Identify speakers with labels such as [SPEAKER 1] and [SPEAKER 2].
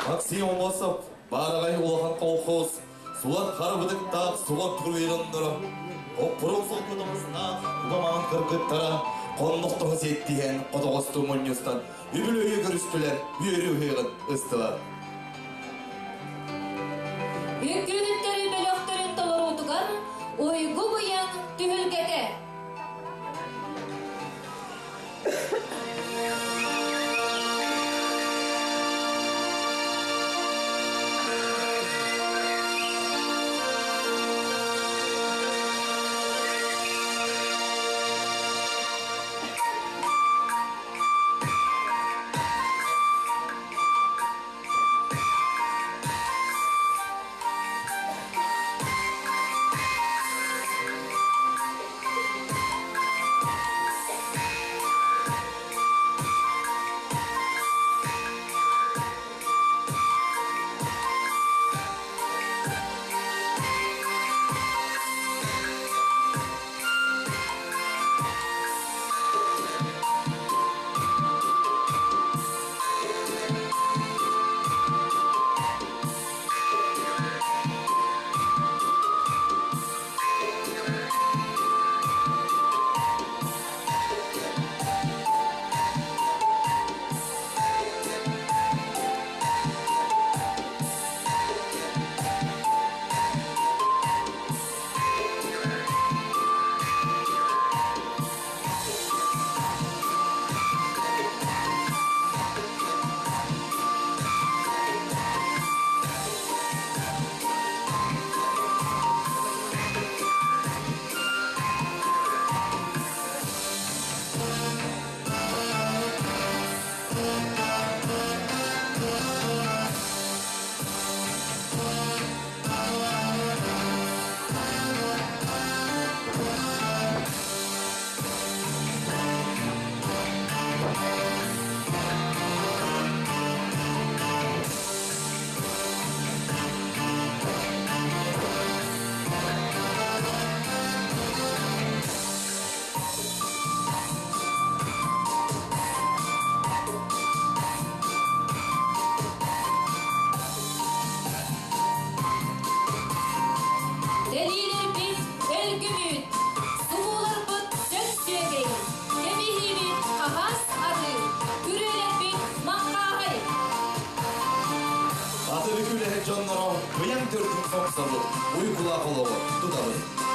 [SPEAKER 1] Максим басып, барағай олақан қолқоз, суат қарбыдық тақ, суат күрверіндірі. Оқпырық сол көдімізна, ұламаған кіргіттара, қонлықтығы зеттеген қодығысты мұныстан, үбіл өйе көрістілер, үйері өйеғін ұстылар.
[SPEAKER 2] Үккүліктері бөліқтері толыр отығар, ойғы бұян түхілгеде. Deliler bit, ölgümüt, suğular bıt, söz söyleyim. Demihimit, kahas adı, küreler bit, makkahayı.
[SPEAKER 1] Аты бүкілі jonlara, бұян төрдің соқсалы, ұйқыла қолығы, тұталы.